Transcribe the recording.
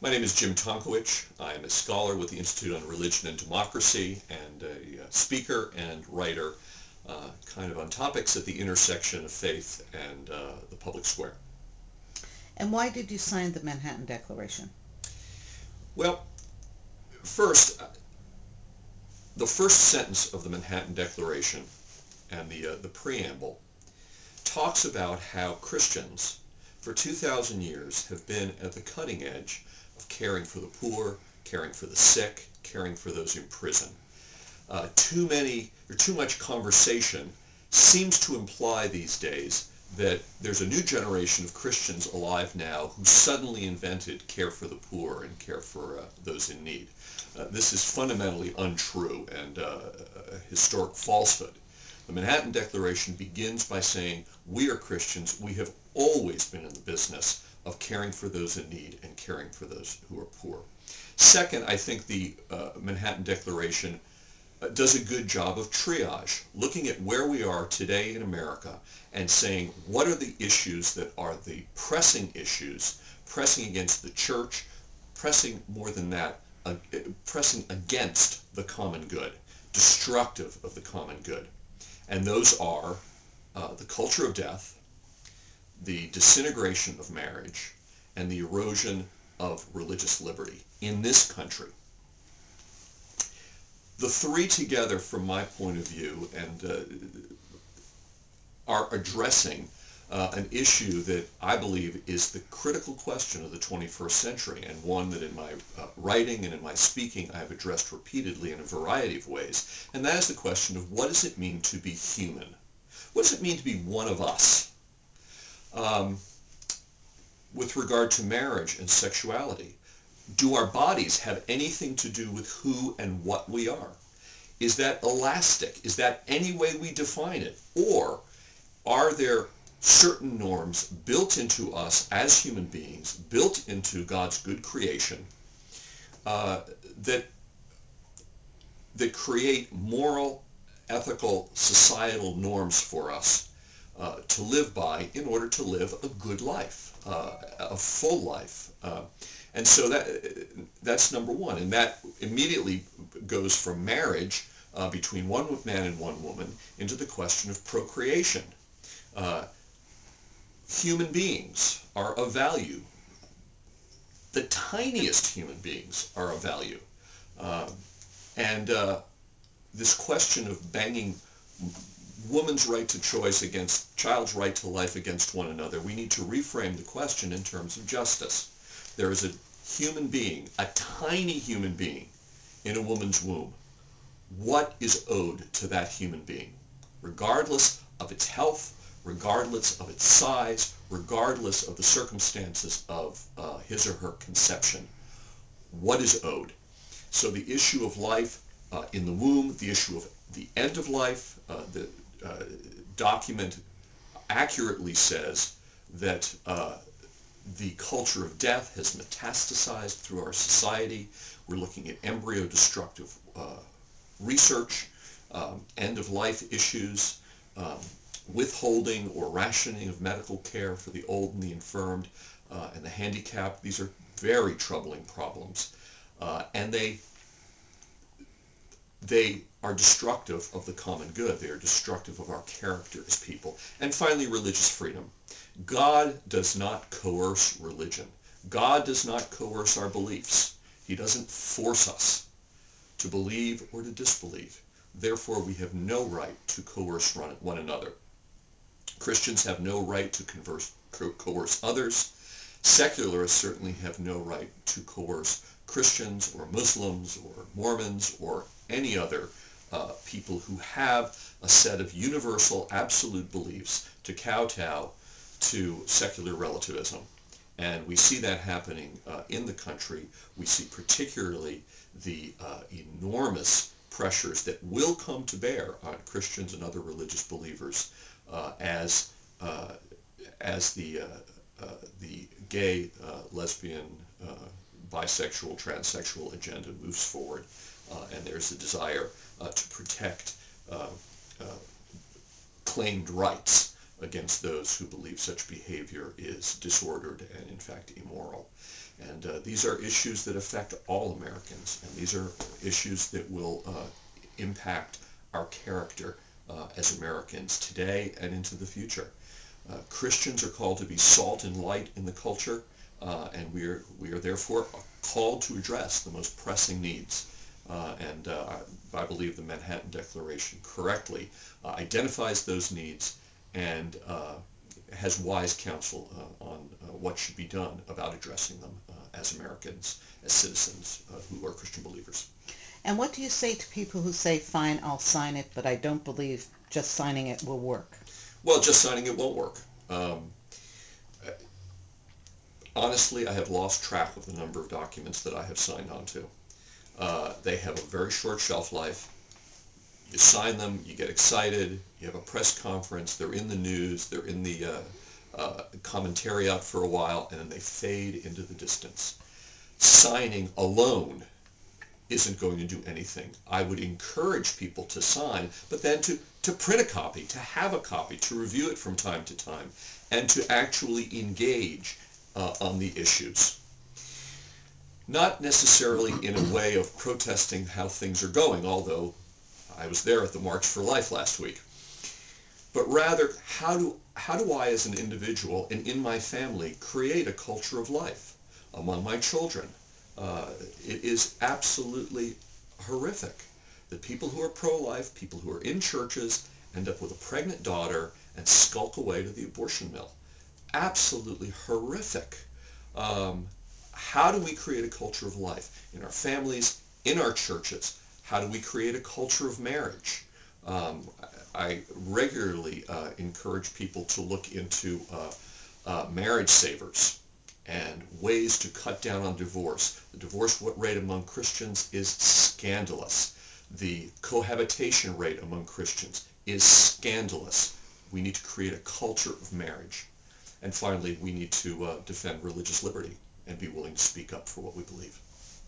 My name is Jim Tonkowich. I'm a scholar with the Institute on Religion and Democracy and a speaker and writer kind of on topics at the intersection of faith and the public square. And why did you sign the Manhattan Declaration? Well, first, the first sentence of the Manhattan Declaration and the preamble talks about how Christians for 2,000 years have been at the cutting edge of caring for the poor, caring for the sick, caring for those in prison. Too much conversation seems to imply these days that there's a new generation of Christians alive now who suddenly invented care for the poor and care for those in need. This is fundamentally untrue and a historic falsehood. The Manhattan Declaration begins by saying, we are Christians, we have always been in the business of caring for those in need and caring for those who are poor. Second, I think the Manhattan Declaration does a good job of triage, looking at where we are today in America and saying what are the issues that are the pressing issues, pressing against the church, pressing more than that, pressing against the common good, destructive of the common good. And those are the culture of death, the disintegration of marriage, and the erosion of religious liberty in this country. The three together, from my point of view, and are addressing an issue that I believe is the critical question of the 21st century, and one that in my writing and in my speaking I have addressed repeatedly in a variety of ways, and that is the question of what does it mean to be human? What does it mean to be one of us? With regard to marriage and sexuality, do our bodies have anything to do with who and what we are? Is that elastic? Is that any way we define it? Or are there certain norms built into us as human beings, built into God's good creation, that create moral, ethical, societal norms for us to live by in order to live a good life, a full life? And so that's number one. And that immediately goes from marriage between one man and one woman into the question of procreation. Human beings are of value. The tiniest human beings are of value. And this question of banging woman's right to choice against child's right to life against one another, we need to reframe the question in terms of justice. There is a human being, a tiny human being, in a woman's womb. What is owed to that human being? Regardless of its health, regardless of its size, regardless of the circumstances of his or her conception, what is owed? So the issue of life in the womb, the issue of the end of life, the document accurately says that the culture of death has metastasized through our society. We're looking at embryo-destructive research, end-of-life issues, withholding or rationing of medical care for the old and the infirmed and the handicapped. These are very troubling problems, and they are destructive of the common good. They are destructive of our character as people. And finally, religious freedom. God does not coerce religion. God does not coerce our beliefs. He doesn't force us to believe or to disbelieve. Therefore, we have no right to coerce one another. Christians have no right to coerce others. Secularists certainly have no right to coerce Christians or Muslims or Mormons or any other people who have a set of universal, absolute beliefs to kowtow to secular relativism. And we see that happening in the country. We see particularly the enormous pressures that will come to bear on Christians and other religious believers as the gay, lesbian, bisexual, transsexual agenda moves forward, and there's a desire to protect claimed rights against those who believe such behavior is disordered and in fact immoral. And these are issues that affect all Americans, and these are issues that will impact our character as Americans today and into the future. Christians are called to be salt and light in the culture, and we are therefore called to address the most pressing needs. And I believe the Manhattan Declaration correctly identifies those needs and has wise counsel on what should be done about addressing them as Americans, as citizens who are Christian believers. And what do you say to people who say, fine, I'll sign it, but I don't believe just signing it will work? Well, just signing it won't work. Honestly, I have lost track of the number of documents that I have signed on to. They have a very short shelf life. You sign them, you get excited, you have a press conference, they're in the news, they're in the commentariat for a while, and then they fade into the distance. Signing alone isn't going to do anything. I would encourage people to sign, but then to print a copy, to have a copy, to review it from time to time, and to actually engage on the issues. Not necessarily in a way of protesting how things are going, although I was there at the March for Life last week, but rather how do I as an individual and in my family create a culture of life among my children? It is absolutely horrific that people who are pro-life, people who are in churches, end up with a pregnant daughter and skulk away to the abortion mill. Absolutely horrific. How do we create a culture of life in our families, in our churches? How do we create a culture of marriage? I regularly encourage people to look into marriage savers and ways to cut down on divorce. The divorce rate among Christians is scandalous. The cohabitation rate among Christians is scandalous. We need to create a culture of marriage. And finally, we need to defend religious liberty and be willing to speak up for what we believe.